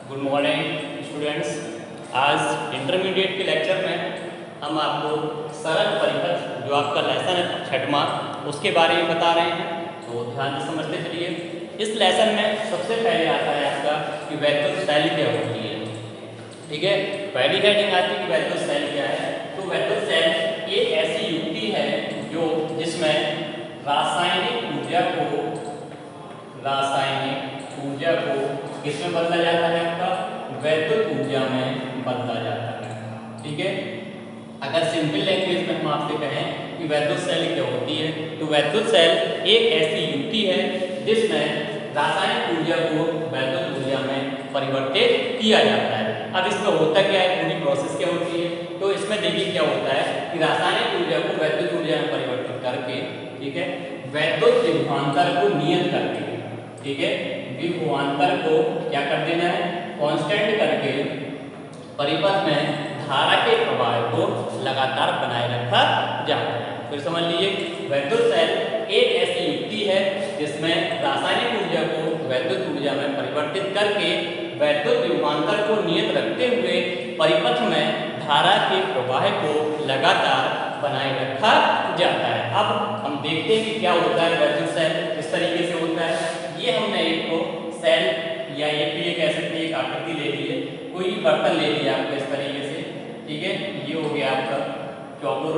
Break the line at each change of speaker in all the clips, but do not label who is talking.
Good morning students. आज intermediate के lecture में हम आपको सरल परिपथ जो आपका लेसन है छठवां उसके बारे में बता रहे हैं, तो ध्यान से समझते चलिए। इस लेसन में सबसे पहले आता है आपका कि वैद्युत शैली क्या होती है। ठीक है, पहली हेडिंग आती है कि वैद्युत शैली क्या है। तो वैद्युत शैली एक ऐसी युक्ति है जो जिसमें रासायनिक ऊर्जा को किसमें बदला जाता है, आपका वैद्युत ऊर्जा में बदला जाता है। ठीक है, अगर सिंपल लैंग्वेज में हम आपसे कहें कि वैद्युत शैली क्या होती है, तो वैद्युत शैली एक ऐसी युक्ति है जिसमें रासायनिक ऊर्जा को वैद्युत ऊर्जा में परिवर्तित किया जाता है। अब इसमें होता क्या है, पूरी प्रोसेस क्या होती है, तो इसमें देखिए क्या होता है कि रासायनिक ऊर्जा को वैद्युत ऊर्जा में परिवर्तित करके, ठीक है, वैद्युत विभवांतर को नियत करके, ठीक है, विभवांतर को क्या कर देना है, कांस्टेंट करके परिपथ में धारा के प्रवाह को लगातार बनाए रखा जाता है। फिर समझ लीजिए, वैद्युत शैली एक ऐसी युक्ति है जिसमें रासायनिक ऊर्जा को वैद्युत ऊर्जा में परिवर्तित करके वैद्युत विभवांतर को नियत रखते हुए परिपथ में धारा के प्रवाह को लगातार बनाए रखा जाता है। अब हम देखते हैं कि क्या होता है वैद्युत शैली किस तरीके से होता है। ये हमने एक सेल या एक भी कह सकते हैं एक आकृति ले ली है, कोई बर्तन ले लिया आपको इस तरीके से, ठीक है, ये हो गया आपका चौकोर।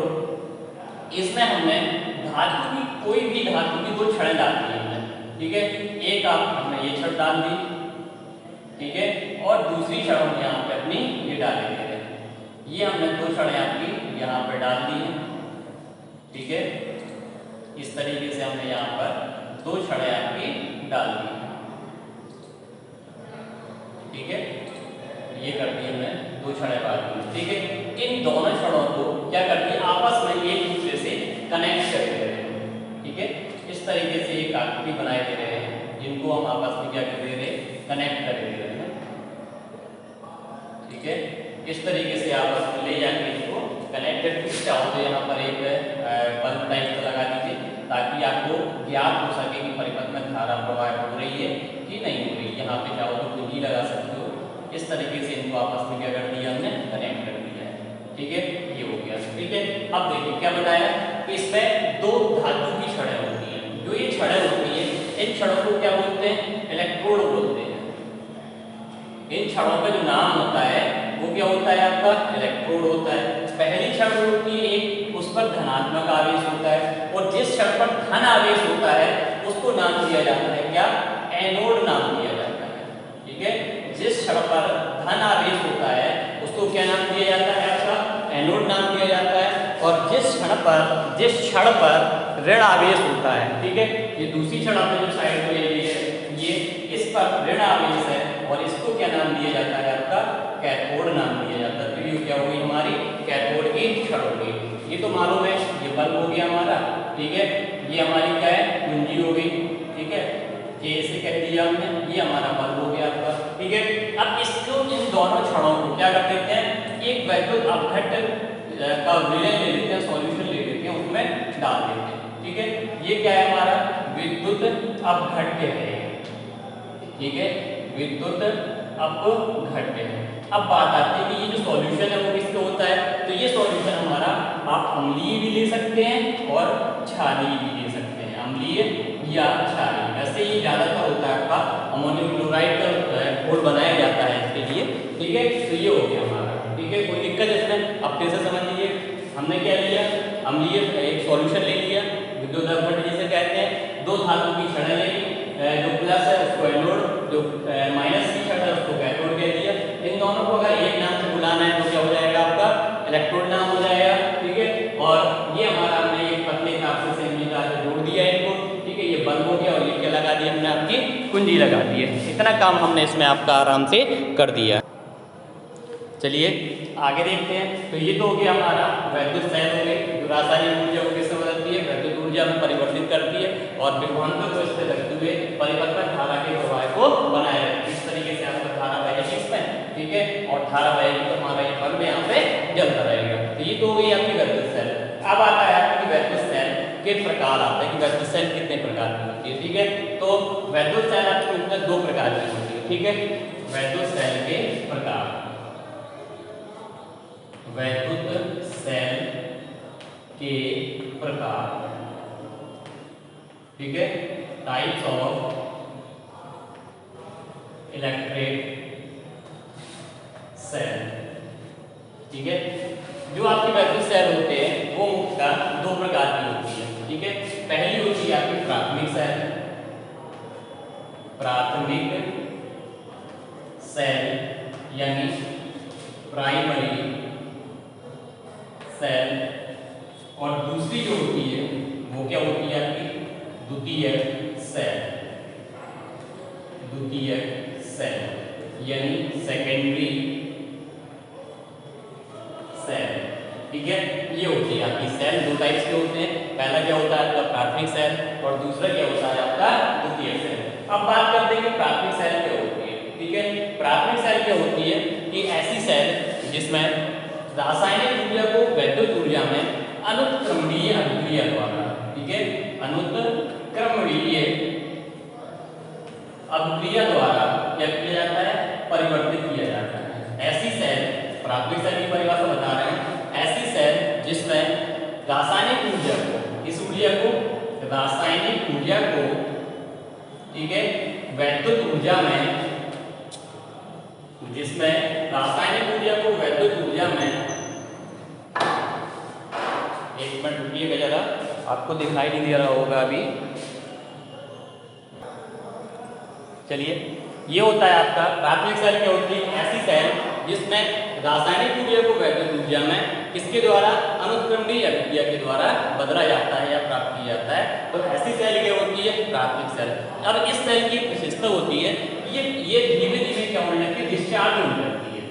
इसमें हमने धातु की कोई भी धातु की दो छड़ें डाल दी हमने, ठीक है, एक हमने ये छड़ डाल दी, ठीक है, और दूसरी छड़ हम यहाँ पे अपनी ये डाल देते हैं। ये हमने दो छड़ें आपकी यहाँ पे डाल दी है, ठीक है, इस तरीके से हमने यहाँ पर दो छड़ें आपकी डाल दी, ठीक है, ये कर दी हमने दो छड़ें डाल दी, ठीक है। इन दोनों छड़ों को क्या करती है, आपस में एक दूसरे से कनेक्ट कर दे रहे हैं, ठीक है, इस तरीके से एक आकृति बनाए दे रहे हैं जिनको हम आपस में क्या कर दे रहे हैं, कनेक्ट कर दे रहे हैं, ठीक है। इस तरीके से आपस में ले जाके इसको कनेक्टेड फिक्स चाहो तो यहाँ पर एक बल्ब टाइप का लगा दीजिए ताकि आपको ज्ञात हो सके कि परिपथ में धारा प्रवाह हो रही है कि नहीं हो रही। यहाँ पे चाहो तो कुंजी लगा सकते हो। इस तरीके से इनको आपस में क्या कर दिया हमने, कनेक्ट कर दिया है, ठीक है, ये हो गया, ठीक है। अब देखिए क्या बताया कि इसमें दो धातु की छड़ें होती हैं। जो ये छड़ें होती है इन छड़ों को क्या बोलते हैं, इलेक्ट्रोड बोलते हैं। इन छड़ों का जो नाम होता है वो क्या होता है, आपका इलेक्ट्रोड होता है। पहली छड़ होती है एक, उस पर धनात्मक आवेश होता है, और जिस छड़ पर धन आवेश होता है उसको नाम दिया जाता है क्या, एनोड नाम दिया जाता है, ठीक है। जिस छड़ पर धन आवेश होता है उसको क्या नाम दिया जाता है, आपका एनोड नाम दिया जाता है। और जिस छड़ पर ऋण आवेश होता है, ठीक है, ये दूसरी छड़ आपने जो साइड में ले ली है ये, इस पर ऋण आवेश है और इसको क्या नाम दिया जाता है, आपका कैथोड नाम दिया जाता है। तो ये क्या होगी, हमारी कैथोड की छड़ होगी। ये तो मालूम है, ये बल्ब हो गया हमारा, ठीक है, ये हमारी क्या है, कुंजी हो गई, ठीक है, ये इसे कह दिया हमने, ये हमारा बल्ब हो गया आपका, ठीक है। अब इसको इन दोनों छड़ों को क्या कर देते हैं, एक वैद्युत अपघट्य का विलय ले लेते हैं, सॉल्यूशन ले लेते हैं, उसमें डाल देते हैं, ठीक है। ये क्या है, हमारा विद्युत अपघट्य है, ठीक है, विद्युत अपघट्य है। अब बात आती है कि ये जो सॉल्यूशन है वो किसका होता है, तो ये सॉल्यूशन हमारा आप अम्लीय भी ले सकते हैं और क्षारीय भी ले सकते हैं, अम्लीय या क्षारीय। वैसे ये ज्यादातर होता है आपका अमोनियम क्लोराइड का घोल बनाया जाता है इसके लिए, ठीक है। तो ये हो गया हमारा, ठीक है, कोई दिक्कत इसमें। अब कैसे समझ लीजिए, हमने क्या लिया, अम्लीय एक सॉल्यूशन ले लिया, विद्युत अपघट्य जिसे कहते हैं, दो धातु की छड़ें ले ली, जो प्लस है उसको एनोड, जो माइनस की छड़ है उसको कैथोड कह दिया। इन दोनों को अगर एक नाम से बुलाना है तो क्या हो जाएगा, आपका इलेक्ट्रोड नाम हो जाएगा, ठीक है। और ये हमारा हमने एक पतले कागज से मिला जोड़ दिया इनको, ठीक है, ये बल्ब हो गया और ये क्या लगा दिया हमने, आपकी कुंजी लगा दी है। इतना काम हमने इसमें आपका आराम से कर दिया। चलिए आगे देखते हैं। तो ये तो हो गया हमारा वैद्युत शैली हो गई, जो रासायनिक ऊर्जा को किससे बदलती है, वैद्युत ऊर्जा में परिवर्तित करती है और विभवांतर को स्थिर रखते हुए परिपथ में धारा के प्रवाह को बनाए रखती है। इस तरीके से आपका धारा बहेगी इसमें, ठीक है, और धारा बहेगी तो हमारा ये बल्ब यहाँ पे जलता रहेगा। तो ये तो हो गई आपकी वैद्युत शैली। अब आता है आपकी वैद्युत शैली के प्रकार आता है कि वैद्युत शैली कितने प्रकार की होती है, ठीक है। तो वैद्युत शैली आपकी दो प्रकार की होती है, ठीक है। वैद्युत सेल के प्रकार, वैद्युत सेल के प्रकार, ठीक है, टाइप्स ऑफ इलेक्ट्रिक सेल, ठीक है। जो आपके वैद्युत सेल होते हैं वो मुख्यतः दो प्रकार की होती है, ठीक है। पहली होती है आपकी प्राथमिक सेल, प्राथमिक सेल यानी प्राइमरी सेल, और दूसरी जो होती है वो क्या होती है आपकी द्वितीयक सेल, द्वितीयक सेल यानी सेकेंडरी सेल, ठीक है। ये होती है आपकी सेल, दो टाइप्स के होते हैं, पहला क्या होता है आपका प्राथमिक सेल और दूसरा क्या होता है आपका द्वितीयक सेल। अब बात करते हैं कि प्राथमिक सेल क्या होती है, ठीक है। प्राथमिक सेल क्या होती है कि ऐसी सेल जिसमें रासायनिक ऊर्जा को वैद्युत ऊर्जा में अनुत्क्रमणीय अभिक्रिया द्वारा, ठीक है, अनुत्क्रमणीय अभिक्रिया द्वारा क्या किया जाता है, परिवर्तित किया जाता है। ऐसी सेल, प्राथमिक सेल की परिभाषा बता रहे हैं, ऐसी सेल जिसमें रासायनिक ऊर्जा को, इस ऊर्जा को, रासायनिक ऊर्जा को, ठीक है, वैद्युत ऊर्जा में, जिसमें रासायनिक ऊर्जा को वैद्युत ऊर्जा में, एक मिनट रुकिएगा जरा, आपको दिखाई नहीं दे रहा होगा अभी, चलिए। ये होता है आपका प्राथमिक सेल क्या होती है, ऐसी सेल जिसमें रासायनिक ऊर्जा को वैद्युत ऊर्जा में किसके द्वारा, अनुत्क्रमणीय अभिक्रिया के द्वारा बदला जाता है या प्राप्त किया जाता है, तो ऐसी सेल क्या होती है, प्राथमिक सेल। अब इस सेल की विशेषता होती है ये धीमे धीमे क्या होने लगती है, डिस्चार्ज होने लगती है,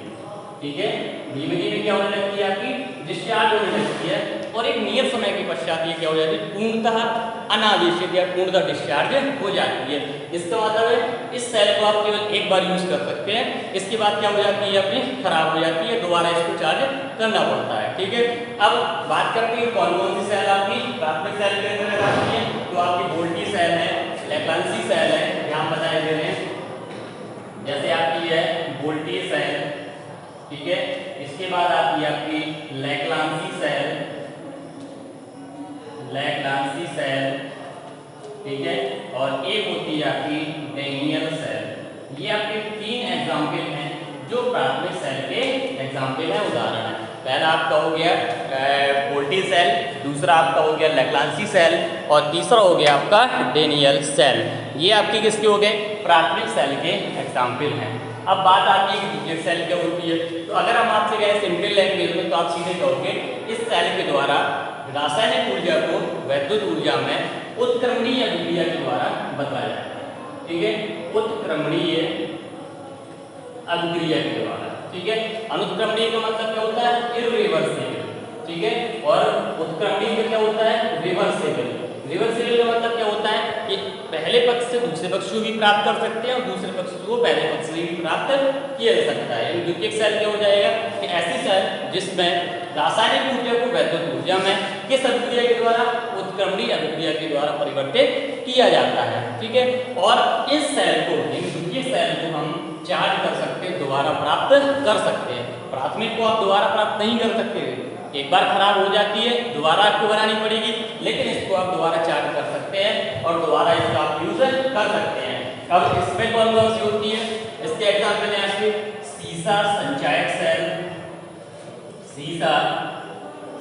ठीक है, धीमे धीमे क्या होने लगती है आपकी, डिस्चार्ज होने लगती है, और एक नियत समय के पश्चात ये क्या हो जाती है, पूर्णतः अनावेशित या पूर्णतः डिस्चार्ज हो जाती है। इसका मतलब है इस सेल को आप केवल एक बार यूज कर सकते हैं, इसके बाद क्या हो जाती है अपनी खराब हो जाती है, दोबारा इसको चार्ज करना पड़ता है, ठीक है। अब बात करते हैं कौन कौन सी सेल आपकी प्राथमिक सेल के अंदर आती है, तो आपकी वोल्टी सेल है, लैप्लासी सेल है, यहाँ बताए दे रहे हैं, जैसे आपकी है वोल्टी सेल, ठीक है। इसके बाद आती है आपकी लैप्लासी सेल, लैप्लासी सेल, ठीक है, और एक होती है आपकी डेनियल सेल। ये आपके तीन एग्जाम्पल हैं जो प्राथमिक सेल के एग्जाम्पल हैं, उदाहरण है। पहला आपका हो गया वोल्टी सेल, दूसरा आपका हो गया लैप्लासी सेल, और तीसरा हो गया आपका डेनियल सेल। ये आपकी किसके हो गए, प्राथमिक सेल के एग्जाम्पल हैं। अब बात आती है कि द्वितीयक सेल क्या होती है, तो अगर हम आपसे कहें सिंपल लैंग्वेज में, तो आप सीधे कहोगे इस सेल के द्वारा रासायनिक ऊर्जा को वैद्युत ऊर्जा में उत्क्रमणीय अभिक्रिया के द्वारा बदला जाता है, ठीक है, उत्क्रमणीय अभिक्रिया के द्वारा, ठीक है। अनुत्क्रमणीय का मतलब क्या होता है, इररिवर्सिबल, ठीक है, और उत्क्रमणीय का क्या होता है, रिवर्सिबल। रिवर्सिबल का मतलब क्या होता है कि पहले पक्ष से दूसरे पक्ष को भी प्राप्त कर सकते हैं और दूसरे पक्ष को पहले पक्ष से भी प्राप्त किया जा सकता है। यानी द्वितीयक सेल क्या हो जाएगा कि ऐसी सेल जिसमें रासायनिक ऊर्जा को वैद्युत ऊर्जा में किस अभिक्रिया के द्वारा, उत्क्रमणीय अभिक्रिया के द्वारा परिवर्तित किया जाता है, ठीक है। और इस सेल को, यानी द्वितीयक सेल को हम चार्ज कर सकते हैं, दोबारा प्राप्त कर सकते हैं। प्राथमिक को आप दोबारा प्राप्त नहीं कर सकते, एक बार खराब हो जाती है, दोबारा आपको बनानी पड़ेगी, लेकिन इसको आप दोबारा चार्ज कर सकते हैं और दोबारा इसका आप यूज कर सकते हैं। अब इसमें कौन कौन सी होती है, इसके एग्जाम्पल हैं आपके सीसा संचायक सेल, सीसा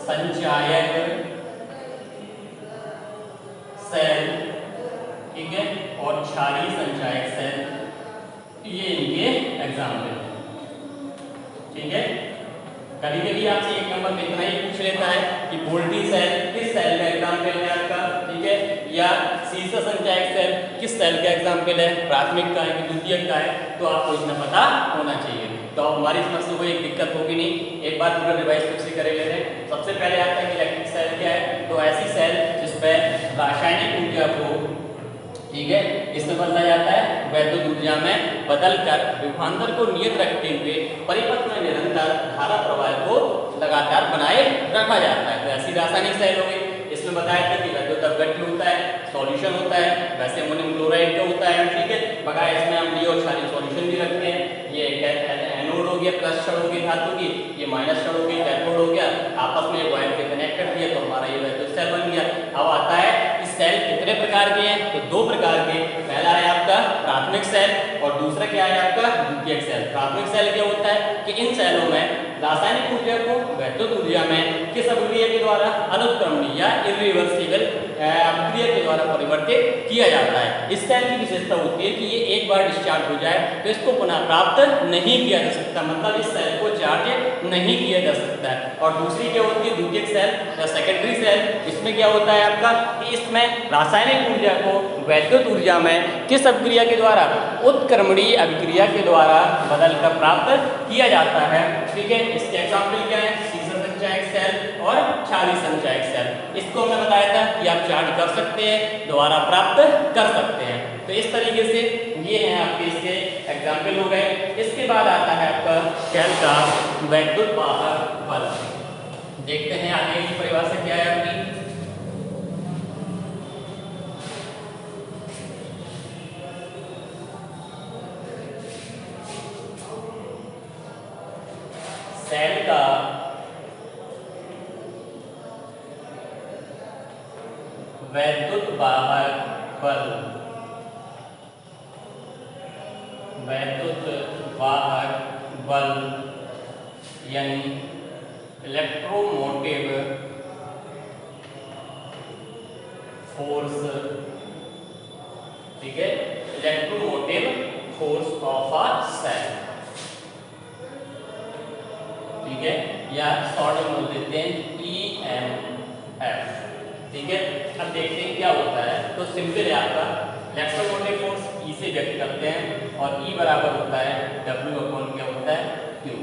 संचायक सेल, ठीक है, और क्षारीय संचायक सेल, ये इनके एग्जाम्पल हैं, ठीक है। कभी कभी आपसे एक नंबर में इतना ही पूछ लेता है कि वोल्टी सेल किस सेल का एग्जाम्पल है आपका, ठीक है, या सीसा संचायक सेल किस सेल का एग्जाम्पल है, प्राथमिक का है कि द्वितीयक का है, तो आपको इतना पता होना चाहिए। तो हमारी समझ से कोई दिक्कत होगी नहीं, एक बार पूरा रिवाइज फिर से करे ले रहे हैं। सबसे पहले आता है कि इलेक्ट्रिक सेल क्या है, तो ऐसी सेल जिसमें रासायनिक ऊर्जा को, ठीक है, इसमें बदला जाता है वैद्युत ऊर्जा में बदलकर विभवांतर को नियत रखते हुए परिपथ में निरंतर धारा प्रवाह को लगातार बनाए रखा जाता है। तो ऐसी रासायनिक सेल हो गई। इसमें बताया था कि वैद्युत अपघट्य होता है, सॉल्यूशन होता है, वैसे अमोनियम क्लोराइड का होता है, ठीक है, बकाया इसमें अम्लीय और क्षारीय सॉल्यूशन भी रखते हैं। हो गया, प्लस क्षण हो गई धातु की, ये माइनस क्षण हो गई कैथोड हो गया, आपस में वायर से कनेक्ट कर दिया तो हमारा ये वैक्यूम सेल बन गया। अब आता है इस सेल कितने प्रकार के हैं, तो दो प्रकार के। पहला है आपका प्राथमिक सेल और दूसरा क्या है आपका द्वितीयक सेल। प्राथमिक सेल क्या होता है कि इन सेलों में रासायनिक ऊर्जा को वैद्युत ऊर्जा में किस अभिक्रिया के द्वारा, अनुत्क्रमणीय या इरिवर्सिबल अभिक्रिया के द्वारा परिवर्तित किया जाता है। इस सेल की विशेषता होती है कि ये एक बार डिस्चार्ज हो जाए तो इसको पुनः प्राप्त नहीं किया जा सकता, मतलब इस सेल को चार्ज नहीं किया जा सकता है। और दूसरी क्या होती है द्वितीयक सेल या सेकेंडरी सेल, इसमें क्या होता है आपका कि इसमें रासायनिक ऊर्जा को वैद्युत ऊर्जा में किस अभिक्रिया के द्वारा, उत्क्रमणीय अभिक्रिया के द्वारा बदलकर प्राप्त किया जाता है। ठीक है, इसके एग्जाम्पल क्या है, सीजर संचायक सेल और क्षारीय संचायक सेल। इसको हमने बताया था कि आप चार्ज कर सकते हैं, दोबारा प्राप्त कर सकते हैं। तो इस तरीके से ये हैं आपके इसके एग्जाम्पल हो गए। इसके बाद आता है आपका सेल का वैद्युत वाहक बल। देखते हैं आगे की परिभाषा क्या है आपकी। सेल का वैद्युत वाहक बल, वैद्युत वाहक बल यानी इलेक्ट्रोमोटिव फोर्स। ठीक है, electromotive force of a cell. ठीक है, या शॉर्ट में बोल देते हैं EMF। ठीक है, अब देखते हैं क्या होता है। तो सिंपल है आपका इलेक्ट्रोमोटिव फोर्स E से व्यक्त करते हैं और E बराबर होता है W अपॉन क्या होता है Q।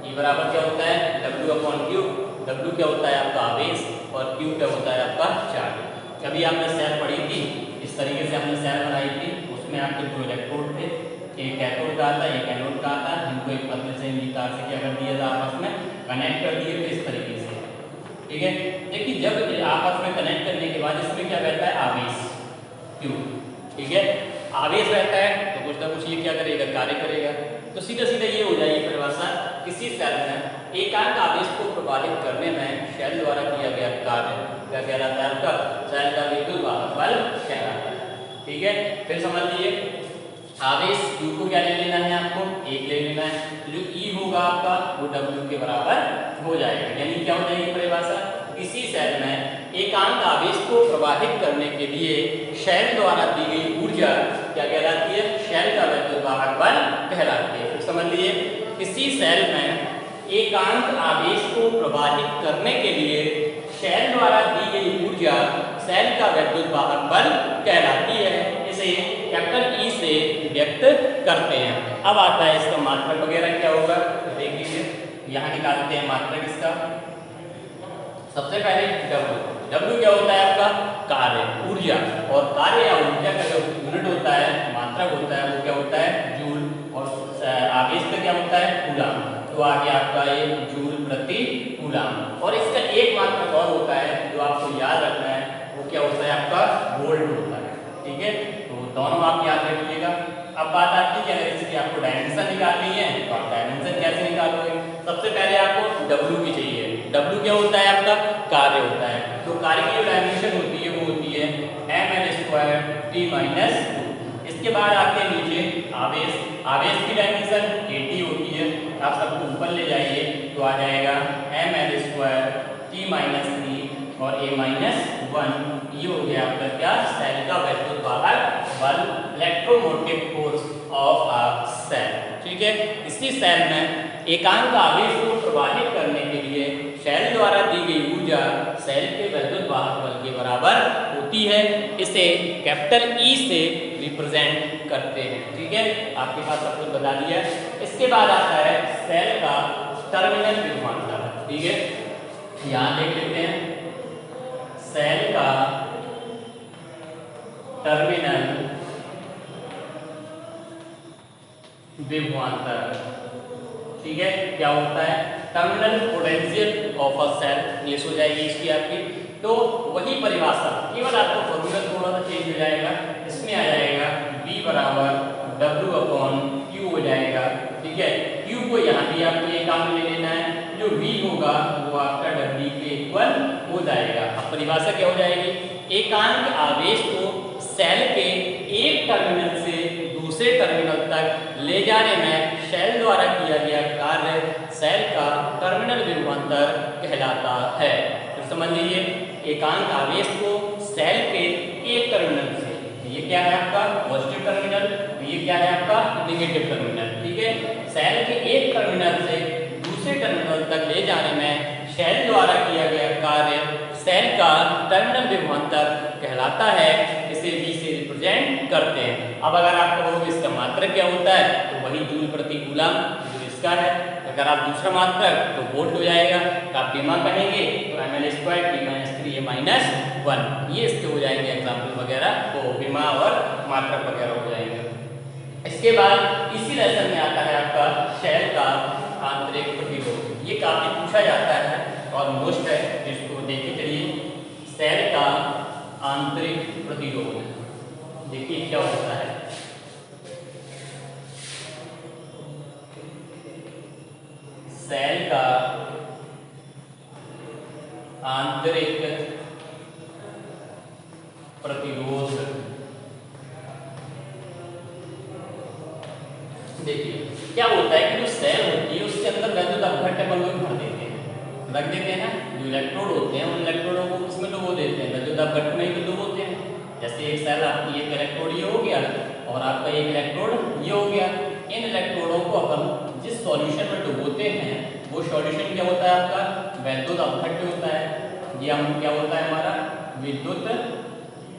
E बराबर क्या होता है W अपॉन Q। W क्या होता है आपका आवेश और Q क्या होता है आपका चार्ज। कभी आपने सेल पढ़ी थी, इस तरीके से हमने सेल बनाई थी, उसमें आपके दो इलेक्ट्रोड थे, एक कैथोड का आता, एक एनोड का आता, इनको एक पतले से तार से क्या कर दिया था आपस में कनेक्ट कर दिए थे इस तरीके से। ठीक है, देखिए जब आपस में कनेक्ट करने के बाद इसमें क्या रहता है आवेश Q। ठीक है, आवेश रहता है तो कुछ ना कुछ ये क्या करेगा, कार्य करेगा। तो सीधा सीधा ये हो जाएगी परिभाषा, किसी सेल में एकांक आवेश को प्रभावित करने में सेल द्वारा किया गया कार्य क्या कहलाता है आपका, सेल का विद्युत वाहक बल कहलाता है। ठीक है, फिर समझ लीजिए आवेश Q को क्या ले लेना है आपको, एक ले लेना है, तो जो E होगा आपका वो W के बराबर हो जाएगा। यानी क्या हो जाएगी परिभाषा, किसी सेल में एकांक आवेश को प्रवाहित करने के लिए सेल द्वारा दी गई ऊर्जा क्या कहलाती है, सेल का वैद्युत वाहक बल कहलाती है। फिर समझ लीजिए किसी सेल में एकांक आवेश को प्रवाहित करने के लिए सेल द्वारा दी गई ऊर्जा सेल का वैद्युत वाहक बल कहलाती है। इसे कैपिटल E से व्यक्त करते हैं। अब आता है इसका मात्रक वगैरह क्या होगा, तो देख लीजिए यहाँ निकालते हैं मात्रक इसका। सबसे पहले W क्या होता है आपका कार्य, ऊर्जा, और कार्य या ऊर्जा का जो यूनिट होता है, मात्रक होता है, वो क्या होता है जूल, और आवेश का क्या होता है कूलाम। तो आगे आपका ये जूल प्रति कूलाम। और इसका एक मात्रक और होता है जो आपको याद रखना है, वो क्या होता है आपका वोल्ट होता है। ठीक है, तो दोनों आप याद रखिएगा। अब बात आती है कि इसकी आपको डायमेंशन निकालनी है, तो आप डायमेंशन कैसे निकालोगे। सबसे पहले आपको W की चाहिए। W क्या होता है आपका कार्य होता है, तो कार्य की जो डायमेंशन होती है वो होती है ml² T-2। इसके बाद आते हैं नीचे आवेश, आवेश की डायमेंशन AT होती है। आप सबको ऊपर ले जाइए तो आ जाएगा ml² T-3 और A-1। ये हो गया आपका क्या, सेल का वैद्युत वाहक बल, electromotive force of a cell. ठीक है, इसी सेल में एकांक आवेश को प्रवाहित करने के लिए सेल द्वारा दी गई ऊर्जा सेल के वैद्युत वाहक बल के बराबर होती है। इसे कैपिटल E से रिप्रेजेंट करते हैं। ठीक है, आपके पास सब कुछ बता दिया। इसके बाद आता है सेल का टर्मिनल विभवांतर। ठीक है, यहाँ देख लेते हैं सेल का टर्मिनल विभवांतर। ठीक है, क्या होता है terminal potential of a cell, ये हो जाएगी इसकी आपकी। तो वही परिभाषा, केवल आपको फॉर्मूला थोड़ा सा चेंज हो जाएगा। इसमें आ जाएगा V बराबर W अपॉन Q हो जाएगा। ठीक है, Q को यहाँ भी आपको एक काम में ले लेना है, जो V होगा वो आपका W के इक्वल हो जाएगा। अब परिभाषा क्या हो जाएगी, एकांक आवेश को सेल के एक टर्मिनल से दूसरे टर्मिनल तक ले जाने में सेल द्वारा किया गया कार्य सेल का टर्मिनल विभवांतर कहलाता है। तो समझ लीजिए, एकांक आवेश को सेल के एक टर्मिनल से, ये क्या है आपका पॉजिटिव टर्मिनल, ये क्या है आपका नेगेटिव टर्मिनल, ठीक है, सेल के एक टर्मिनल से दूसरे टर्मिनल तक ले जाने में सेल द्वारा किया गया कार्य सेल का टर्मिनल विभवांतर कहलाता है। इसे V से रिप्रेजेंट करते हैं। अब अगर आपको कहोगे इसका मात्रक क्या होता है, तो वही जूल प्रति कूलम जो इसका है। अगर आप दूसरा मात्रक तो वोल्ट हो जाएगा, आप बीमा कहेंगे तो ml²t-3a-1, ये इसके हो जाएंगे एग्जाम्पल वगैरह, तो बीमा और मात्रक वगैरह हो जाएंगे। इसके बाद इसी लेसन में आता है आपका सेल का आंतरिक प्रतिरोध। ये काफी पूछा जाता है और मोस्ट है, जिसको देखिए चलिए, सेल का आंतरिक प्रतिरोध देखिए क्या होता है। सेल का आंतरिक प्रतिरोध देखिए क्या होता है कि जो सेल होती है उसके अंदर वैद्युत अपघट्य बल भर देते हैं, रख देते हैं ना, जो इलेक्ट्रोड होते हैं उन इलेक्ट्रोडों को उसमें डुबो देते हैं, वैद्युत अपघट्य में ही डुबोते हैं। जैसे एक सेल आपकी एक इलेक्ट्रोड ये हो गया और आपका एक इलेक्ट्रोड ये हो गया। इन इलेक्ट्रोडों को अपन जिस सॉल्यूशन में डुबोते हैं वो सॉल्यूशन क्या होता है आपका वैद्युत अपघट्य होता है। ये हम क्या होता है हमारा विद्युत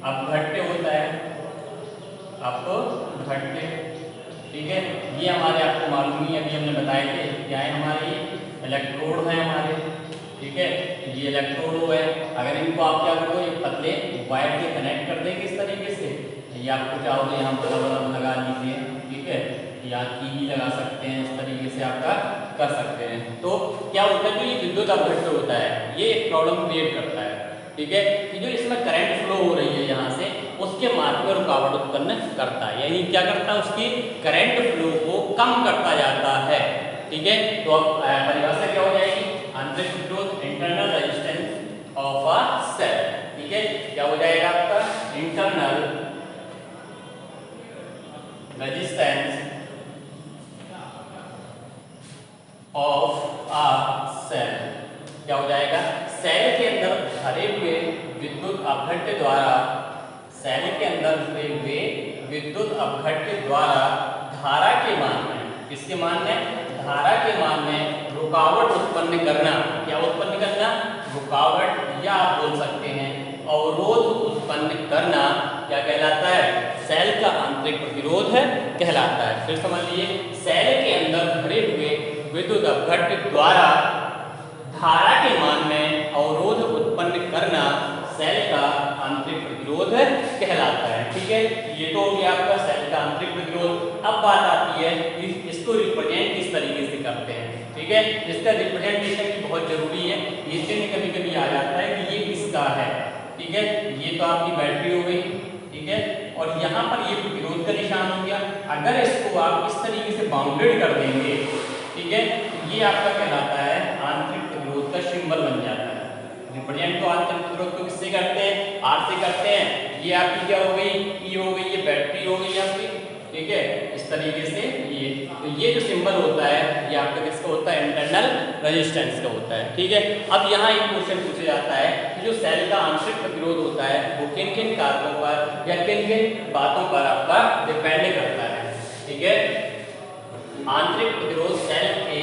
अपघट्य होता है, अपघट्य, ठीक है। ये हमारे आपको मालूम ही अभी हमने बताए थे, क्या है हमारे इलेक्ट्रोड है हमारे, ठीक है, ये इलेक्ट्रोड है। अगर इनको आप क्या करो, ये पतले वायर से कनेक्ट कर देंगे इस तरीके से, ये आपको चाहो तो यहाँ बल्ब लगा लीजिए, ठीक है, या कीवी लगा सकते हैं, इस तरीके से आपका कर सकते हैं। तो क्या होता है, जो ये विद्युत अपघट्य होता है ये एक प्रॉब्लम क्रिएट करता है, ठीक है, कि जो इसमें करंट फ्लो हो रही है यहाँ से उसके मार्ग में रुकावट उत्पन्न करता है, यानी क्या करता है उसकी करंट फ्लो को कम करता जाता है, ठीक है। तो अब परिभाषा क्या हो जाएगी, आंतरिक प्रतिरोध internal resistance of a cell, ठीक है, क्या हो जाएगा आपका internal resistance of a cell, क्या हो जाएगा, सेल के अंदर भरे हुए विद्युत अपघट्य द्वारा, सेल के अंदर भरे हुए विद्युत अपघट्य द्वारा धारा के मान में, किसके मान में, धारा के मान में रुकावट उत्पन्न करना, क्या उत्पन्न करना, रुकावट, या आप बोल सकते हैं अवरोध उत्पन्न करना, क्या कहलाता है, सेल का आंतरिक प्रतिरोध है कहलाता है। फिर समझ लीजिए, सेल के अंदर भरे हुए विद्युत अपघट्य द्वारा धारा के मान में अवरोध उत्पन्न करना सेल का आंतरिक प्रतिरोध कहलाता है, ठीक है। ये तो हो गया आपका सेल का आंतरिक प्रतिरोध। अब बात आती है इसको रिप्रेजेंट किस तरीके से करते हैं, ठीक है, इसका रिप्रेजेंटेशन भी बहुत जरूरी है। ये चिन्ह कभी कभी आ जाता है कि ये किसका है, ठीक है, ये तो आपकी बैटरी हो गई, ठीक है, और यहाँ पर ये प्रतिरोध का निशान हो गया। अगर इसको आप इस तरीके से बाउंडेड कर देंगे, ठीक है, ये आपका कहलाता है आंतरिक प्रतिरोध का सिंबल बन जाता है। रिप्रेजेंट तो आंतरिक प्रतिरोध को किससे करते हैं, आर से करते हैं। ये आपकी क्या हो गई, ई हो गई, ये बैटरी हो गई आपकी, ठीक है, इस तरीके से ये, तो ये जो सिंबल होता है ये आपका किसका होता है, इंटरनल रेजिस्टेंस का होता है, ठीक है। अब यहाँ एक क्वेश्चन पूछा जाता है कि जो सेल का आंतरिक प्रतिरोध होता है वो किन किन कारकों पर या किन किन बातों पर आपका डिपेंड करता है, ठीक है। आंतरिक प्रतिरोध सेल के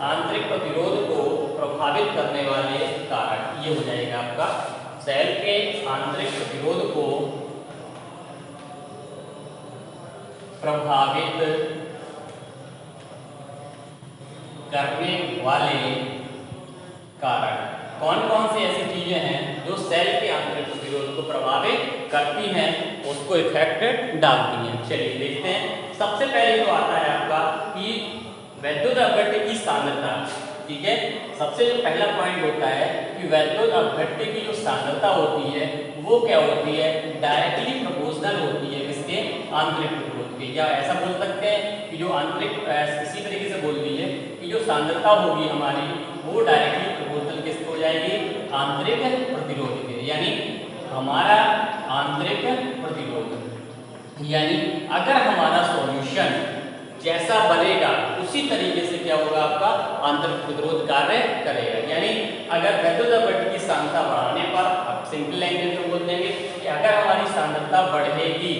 आंतरिक प्रतिरोध को प्रभावित करने वाले कारक, ये हो जाएगा आपका सेल के आंतरिक प्रतिरोध को प्रभावित करने वाले कारक। कौन कौन सी ऐसी चीजें हैं जो सेल के आंतरिक प्रतिरोध को प्रभावित करती हैं, उसको इफेक्ट डालती हैं। चलिए देखते हैं। सबसे पहले तो आता है आपका कि वैद्युत अपघट्य की सांद्रता, ठीक है। सबसे जो पहला पॉइंट होता है कि वैद्युत अपघट्य की जो सांद्रता होती है वो क्या होती है, डायरेक्टली प्रोपोर्शनल होती है किसके, आंतरिक प्रतिरोध के। या ऐसा बोल सकते हैं कि जो जो आंतरिक, इसी तरीके से बोल दीजिए कि जो सांद्रता होगी हमारी वो डायरेक्टली प्रोपोर्शनल किसको हो जाएगी, आंतरिक प्रतिरोध के। यानी हमारा आंतरिक प्रतिरोध, यानी अगर हमारा सॉल्यूशन जैसा बनेगा उसी तरीके से क्या होगा, आपका आंतरिक प्रतिरोध कार्य करेगा। यानी अगर वैद्युत अपघट्य की सांद्रता बढ़ाने पर, आप सिंपल लैंग्वेज में बोल देंगे कि अगर हमारी सांद्रता बढ़ेगी,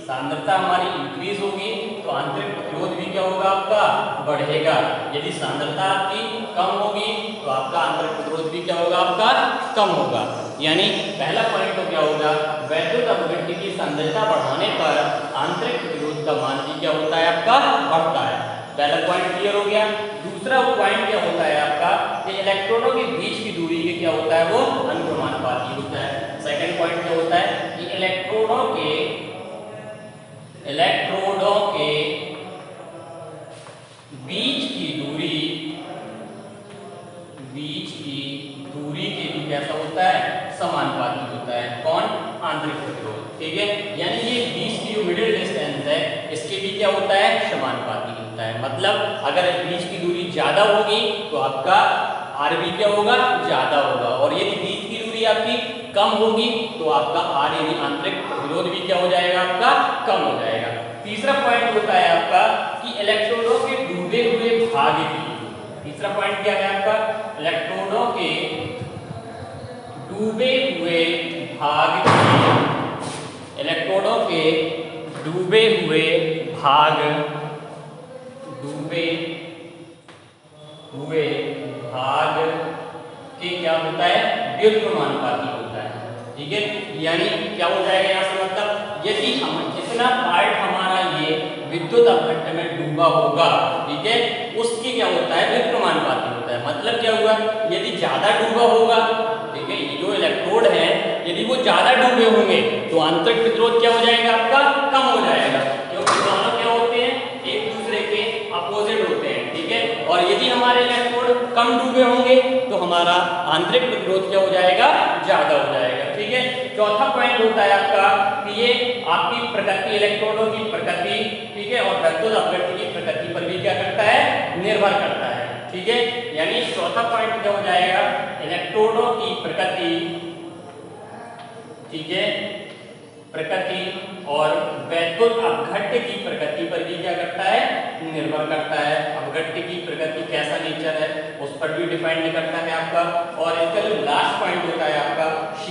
सांद्रता हमारी इंक्रीज होगी तो आंतरिक प्रतिरोध भी क्या होगा, आपका बढ़ेगा। यदि सांद्रता आपकी कम होगी तो आपका आंतरिक प्रतिरोध भी क्या होगा, आपका कम होगा। यानी पहला पॉइंट तो क्या होगा, वैद्युत अपघट्य की सांद्रता बढ़ाने पर आंतरिक प्रतिरोध का मान भी क्या होता है, आपका बढ़ता है। पहला पॉइंट क्लियर हो गया। दूसरा पॉइंट क्या होता है आपका, कि इलेक्ट्रॉनों के बीच की दूरी के क्या होता है, वो अनुक्रमानुपाती होता है। सेकंड पॉइंट क्या होता है कि इलेक्ट्रॉनों के बीच की दूरी के भी कैसा होता है, समानुपाती होता है। कौन, आंतरिक प्रतिरोध, ठीक है। यानी ये बीच की जो मिडिल डिस्टेंस है इसके भी क्या होता है, समानुपाती होता है। मतलब अगर बीच की दूरी ज्यादा होगी तो आपका आर भी क्या होगा, ज्यादा होगा, और यदि बीच की दूरी आपकी कम होगी तो आपका आर यानी आंतरिक प्रतिरोध भी क्या हो जाएगा, आपका कम हो जाएगा। तीसरा पॉइंट होता है आपका कि इलेक्ट्रॉनों के डूबे हुए भाग की, तीसरा पॉइंट क्या है आपका, इलेक्ट्रॉनों के डूबे हुए भाग की, इलेक्ट्रॉनों के डूबे हुए भाग के क्या होता है, व्युत्क्रमानुपाती होता है, ठीक है। यानी क्या हो जाएगा यहाँ से, मतलब यदि हम जितना पार्ट हमारा ये विद्युत अपघट्य में डूबा होगा, ठीक है, उसकी क्या होता है, व्युत्क्रमानुपाती होता है। मतलब क्या हुआ, यदि ज्यादा डूबा होगा, ठीक है, ये जो इलेक्ट्रोड है यदि वो ज्यादा डूबे होंगे तो आंतरिक प्रतिरोध क्या हो जाएगा, आपका कम हो जाएगा, क्योंकि दोनों क्या होते हैं, एक दूसरे के अपोजिट होते हैं, ठीक है। और यदि हमारे इलेक्ट्रोड कम डूबे होंगे तो हमारा आंतरिक प्रतिरोध क्या हो जाएगा, ज्यादा हो जाएगा, ठीक है। चौथा पॉइंट होता है आपका कि ये आपकी प्रकृति, इलेक्ट्रोडों की प्रकृति, ठीक है, और वैद्युत अपघट्य की प्रकृति पर भी क्या करता है, निर्भर करता है, ठीक है। यानी चौथा पॉइंट क्या हो जाएगा, इलेक्ट्रोडों की प्रकृति, ठीक है, प्रकृति और वैद्युत अपघट्य की प्रकृति पर भी क्या करता है, निर्भर करता है। अपघट्य की प्रकृति कैसा नेचर है उस पर भी डिपेंड करता है आपका। और इसका जो लास्ट पॉइंट होता है आपका,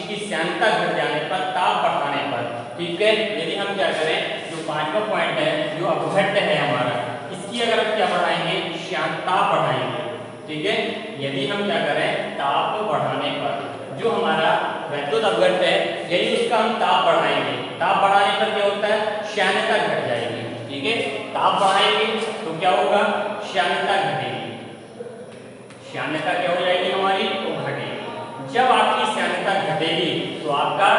की श्यानता घट जाने पर, ताप बढ़ाने पर, ठीक है। यदि हम क्या करें, जो पांचवा पॉइंट है जो अपघट्य है हमारा, इसकी अगर हम क्या बढ़ाएंगे, श्यानता बढ़ाएंगे, ठीक है। यदि हम क्या करें, ताप बढ़ाने पर, जो हमारा वैद्युत अपघट्य है यदि उसका हम ताप बढ़ाएंगे, ताप बढ़ाने पर क्या होता है, श्यानता घट जाएगी, ठीक है। ताप बढ़ाएंगे तो क्या होगा, श्यानता घटेगी, श्यानता क्या हो जाएगी हमारी, तो घटेगी। जब आपकी श्यानता घटेगी तो आपका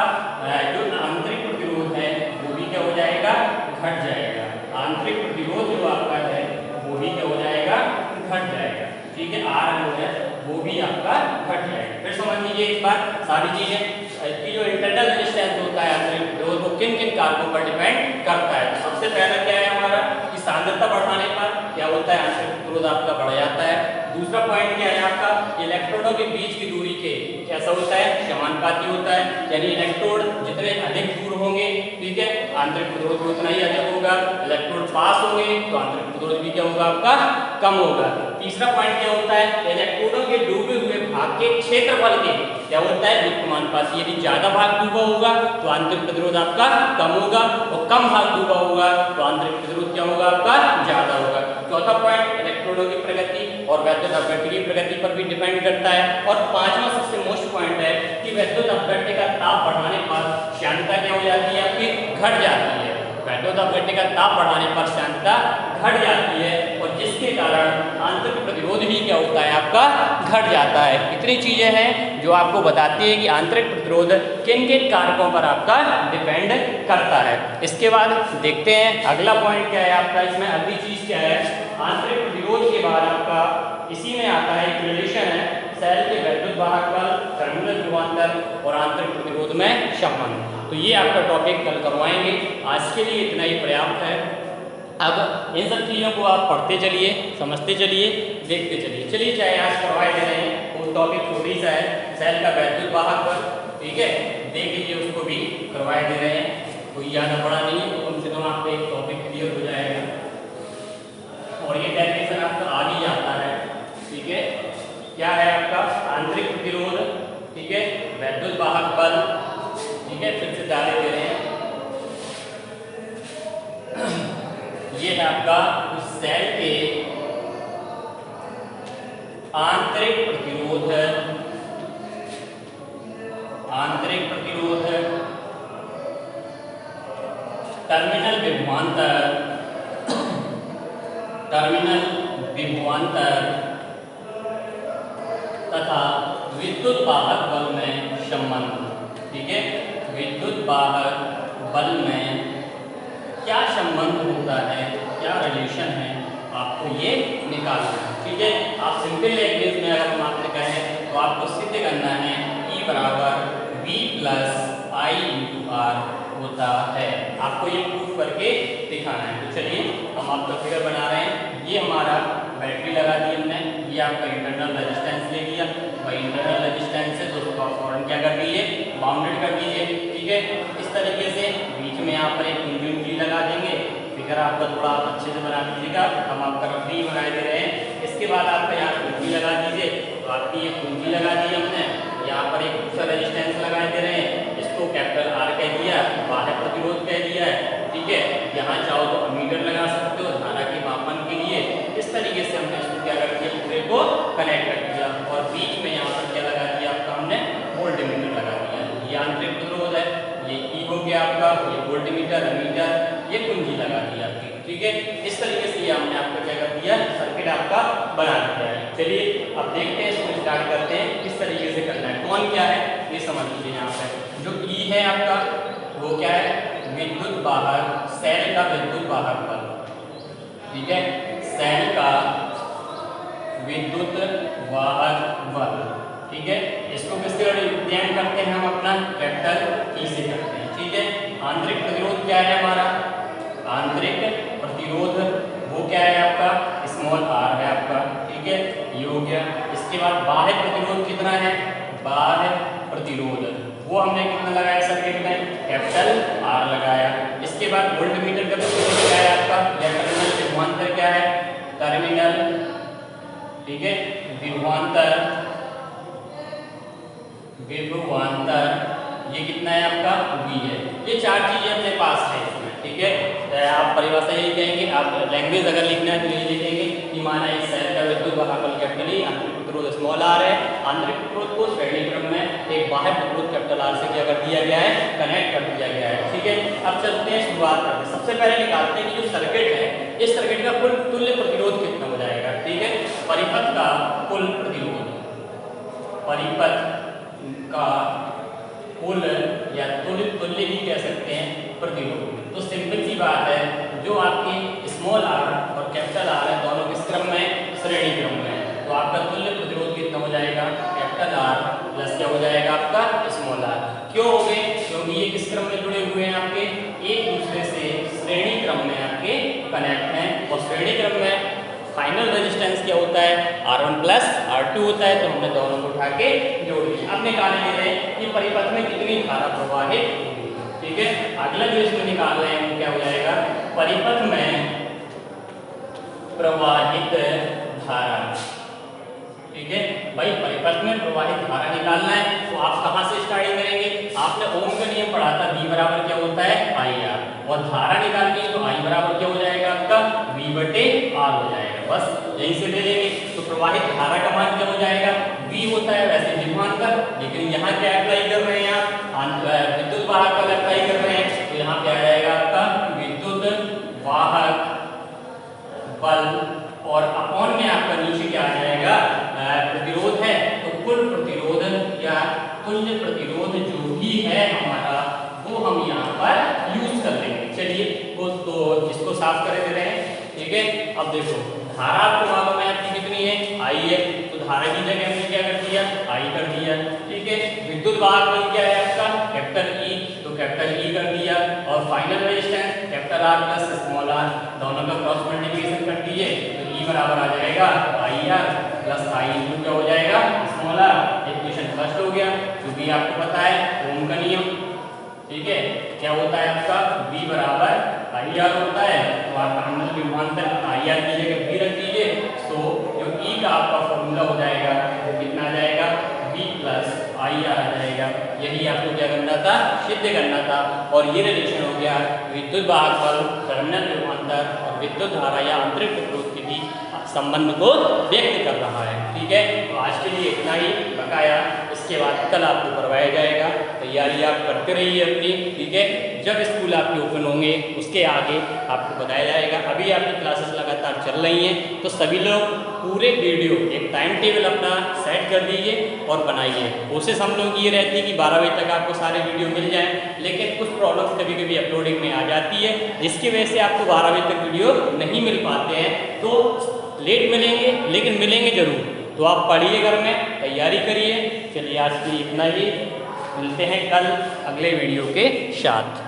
जो आंतरिक प्रतिरोध है वो भी क्या हो जाएगा, घट जाएगा। आंतरिक प्रतिरोध जो आपका है वो भी क्या हो जाएगा, घट जाएगा, ठीक है। आर जो है वो भी आपका घट जाएगा। फिर समझ लीजिए इस बार सारी चीजें कि जो इंटरनल रेजिस्टेंस होता है आंतरिक प्रतिरोध वो किन किन कारकों पर डिपेंड करता है। तो सबसे पहला क्या है हमारा, कि सांद्रता बढ़ाने पर क्या होता है, आंतरिक प्रतिरोध आपका बढ़ जाता है। दूसरा पॉइंट क्या है आपका, इलेक्ट्रोडों के बीच की दूरी के कैसा होता है, समानुपाती होता है। यानी इलेक्ट्रोड जितने अधिक दूर होंगे, ठीक है, आंतरिक प्रतिरोध भी उतना ही अधिक होगा। इलेक्ट्रोड पास होंगे तो आंतरिक प्रतिरोध भी क्या होगा, आपका कम होगा। तीसरा पॉइंट क्या होता है, इलेक्ट्रोडों के डूबे हुए भाग के क्षेत्रफल के क्या होता है, व्युत्क्रमानुपाती। यदि ज्यादा भाग डूबा होगा तो आंतरिक प्रतिरोध आपका कम होगा, और कम भाग डूबा होगा तो आंतरिक प्रतिरोध क्या होगा, आपका ज्यादा होगा। चौथा पॉइंट इलेक्ट्रोडों की प्रगति और वैद्युत अपघट्य की प्रगति पर भी डिपेंड करता है। और पांचवा सबसे मोस्ट पॉइंट है कि वैद्युत अपघट्य का ताप बढ़ाने पर श्यानता क्या हो जाती है, आपकी घट जाती है। वैद्युत अपघट्य का ताप बढ़ाने पर श्यानता घट जाती है, और जिसके कारण आंतरिक प्रतिरोध भी क्या होता है, आपका घट जाता है। इतनी चीजें हैं जो आपको बताती है कि आंतरिक प्रतिरोध किन किन कारकों पर आपका डिपेंड करता है। इसके बाद देखते हैं अगला पॉइंट क्या है आपका, इसमें अगली चीज क्या है, आंतरिक प्रतिरोध के बाद आपका इसी में आता है एक रिलेशन है, सेल के वैद्युत वाहक बल, टर्मिनल ध्रुवांतर और आंतरिक प्रतिरोध में संबंध। तो ये आपका टॉपिक कल करवाएंगे। आज के लिए इतना ही पर्याप्त है। अब इन सब चीज़ों को आप पढ़ते चलिए, समझते चलिए, देखते चलिए। चलिए चाहे आज करवाए दे रहे हैं, वो टॉपिक छोटी सा है, सेल का वैद्युत वाहक बल, ठीक है, देख लीजिए, उसको भी करवाए दे रहे हैं। कोई ज़्यादा बड़ा नहीं है, तो कम से कम आपको एक टॉपिक क्लियर हो जाएगा और ये डेफिनेशन आपका आ ही जाता है, ठीक है। क्या है आपका आंतरिक प्रतिरोध, ठीक है, वैद्युत वाहक बल, ठीक है, फिर से डाले दे रहे हैं। ये है आपका उस सेल के आंतरिक प्रतिरोध, टर्मिनल विभवांतर तथा विद्युत वाहक बल में संबंध, ठीक है। विद्युत वाहक बल में क्या संबंध होता है, क्या रिलेशन है, आपको ये निकालना है, ठीक है। आप सिंपल लैंग्वेज में अगर हम आपसे कहें तो आपको सिद्ध करना है E बराबर V plus I into R होता है। आपको ये प्रूफ करके दिखाना है। तो चलिए हम आपका फिगर बना रहे हैं। ये हमारा बैटरी लगा दी हमने, ये आपका इंटरनल रेजिस्टेंस ले लिया, भाई इंटरनल रेजिस्टेंस है तो उसको आप फौरन क्या कर दीजिए, बाउंडेड कर दीजिए, ठीक है। इस तरीके से बीच में यहाँ पर एक कुंजी लगा देंगे। फिगर आपका थोड़ा अच्छे से बना दीजिएगा, हम आपका रफली बनाए दे रहे हैं। इसके बाद आपका यहाँ कुंजी लगा दीजिए, तो आपकी ये कुंजी लगा दी हमने, यहाँ पर एक दूसरा रेजिस्टेंस लगाए दे रहे हैं, इसको कैपिटल R कह दिया, बाह्य प्रतिरोध कह दिया है, ठीक है। यहाँ चाहो तो अमीटर लगा सकते हो धारा के मापन के लिए। इस तरीके से हमने इसको क्या कर दिया, पूरे को कनेक्ट कर दिया और बीच में यहाँ पर क्या लगा दिया आपका, हमने वोल्टमीटर लगा दिया। ये आंतरिक प्रतिरोध है, ये E हो गया आपका, ये वोल्टमीटर, अमीटर, ये कुंजी लगा दी आपकी, ठीक है। इस तरीके से ये हमने आपका क्या कर दिया, सर्किट आपका बना दिया है। चलिए अब देखते हैं, इसको स्टार्ट करते हैं, किस तरीके से करना है। कौन क्या है ये समझ लीजिए। यहाँ पे जो E है आपका वो क्या है, विद्युत वाहक, सेल का विद्युत वाहक बल, ठीक है, सेल का विद्युत वाहक बल, ठीक है। इसको किससे रिप्रेजेंट करते हैं हम, अपना कैपिटल E से करते हैं, ठीक है। आंतरिक प्रतिरोध क्या है हमारा, आंतरिक प्रतिरोध वो क्या है आपका, स्मॉल r है आपका, ठीक है, ये हो गया। इसके बाद बाह्य प्रतिरोध कितना है, बाह्य प्रतिरोध वो हमने कितना लगाया सर्किट में, कैपिटल R लगाया। इसके बाद वोल्टमीटर का प्रतिरोध क्या है आपका, या टर्मिनल विभवांतर क्या है, टर्मिनल, ठीक है, विभवांतर ये कितना है आपका, V है। ये चार चीजें अपने पास है इसमें, ठीक है। आप परिभाषा यही कहेंगे, आप लैंग्वेज अगर लिखना है तो ये लिखेंगे कि माना इस सेल का विद्युत वाहक बल कैपिटल E, आंतरिक प्रतिरोध स्मॉल r है, आंतरिक प्रतिरोध को श्रेणी क्रम में एक बाह्य प्रतिरोध कैपिटल R से क्या कर दिया गया है, कनेक्ट कर दिया गया है, ठीक है। अब चलते हैं, शुरुआत करते हैं। सबसे पहले निकालते हैं कि जो सर्किट है, इस सर्किट का कुल तुल्य प्रतिरोध कितना हो जाएगा, ठीक है। परिपथ का कुल प्रतिरोध, परिपथ का कुल या तुल्य भी कह सकते हैं प्रतिरोध। तो सिंपल सी बात है, जो आपकी स्मॉल r और कैपिटल R है दोनों किस क्रम में, श्रेणी क्रम में, तो आपका तुल्य प्रतिरोध कितना हो जाएगा, कैपिटल R प्लस क्या हो जाएगा आपका, स्मॉल r। क्यों हो गए, क्योंकि ये किस क्रम में जुड़े हुए हैं आपके, एक दूसरे से श्रेणी क्रम में आपके कनेक्ट हैं। और श्रेणी क्रम में फाइनल रेजिस्टेंस क्या होता है, R1 प्लस R2 होता है, तो हमने दोनों को उठा के जोड़ दिया। अब निकालने ले रहे हैं कि परिपथ में कितनी धारा प्रवाहित होगी, ठीक है। अगला जो इसमें निकाल रहे हैं वो क्या हो जाएगा, परिपथ में प्रवाहित धारा, ठीक है। भाई परिपथ में प्रवाहित धारा निकालना है तो आप कहां से स्टार्टिंग करेंगे, आपने ओम का नियम पढ़ा था, V बराबर क्या होता है, IR, और धारा निकालनी है तो I बराबर क्या हो जाएगा आपका, V बटे R हो जाएगा, बस यहीं से ले लेंगे। तो प्रवाहित धारा का मान क्या हो जाएगा, V होता है वैसे विभवांतर, लेकिन यहाँ क्या अप्लाई कर रहे हैं आप, विद्युत वाहक बल अप्लाई कर रहे हैं, तो यहाँ क्या आ जाएगा आपका विद्युत वाहक बल, और अपॉन में आपका नीचे क्या आ जाएगा, प्रतिरोध है, तो कुल प्रतिरोध या तुल्य प्रतिरोध जो भी है हमारा वो हम यहाँ पर यूज कर लेंगे। चलिए वो तो इसको साफ कर दे रहे हैं, ठीक है। अब देखो धारा आपको मालूम है आपकी कितनी है, I है, तो धारा की जगह हमने क्या कर दिया, I कर दिया, ठीक है। विद्युत वाहक बल क्या है आपका, कैपिटल E, तो कैपिटल ई कर दिया, और final resistance capital R plus small R, दोनों का क्रॉस मल्टीप्लिकेशन कर दीजिए तो ई बराबर आ जाएगा I R plus I into क्या हो जाएगा स्मॉल आर। इक्वेशन फर्स्ट हो गया, क्योंकि आपको पता है ओम का नियम, ठीक है, क्या होता है आपका V बराबर आई आर होता है, तो आप अंदर विभवांतर आई आर की जगह V रख दीजिए, तो जो E का आपका फॉर्मूला हो जाएगा वो कितना आ जाएगा V प्लस आई आर आ जाएगा। यही आपको क्या करना था, सिद्ध करना था, और ये रिलेशन हो गया विद्युत वाहक बल, टर्मिनल विभवांतर और विद्युत धारा या आंतरिक प्रतिरोध के बीच संबंध को व्यक्त कर रहा है। ठीक है, तो आज के लिए इतना ही, बकाया इसके बाद कल आपको करवाया जाएगा। तैयारी आप करते रहिए अपनी, ठीक है, जब स्कूल आपके ओपन होंगे उसके आगे आपको बताया जाएगा। अभी आपकी क्लासेस लगातार चल रही हैं, तो सभी लोग पूरे वीडियो एक टाइम टेबल अपना सेट कर दीजिए और बनाइए। कोशिश हम लोग की ये रहती है कि 12 बजे तक आपको सारे वीडियो मिल जाएं, लेकिन कुछ प्रॉब्लम्स कभी कभी अपलोडिंग में आ जाती है, जिसकी वजह से आपको 12 बजे तक वीडियो नहीं मिल पाते हैं। तो लेट मिलेंगे, लेकिन मिलेंगे जरूर। तो आप पढ़िए, घर में तैयारी करिए। चलिए आज के लिए इतना ही, मिलते हैं कल अगले वीडियो के साथ।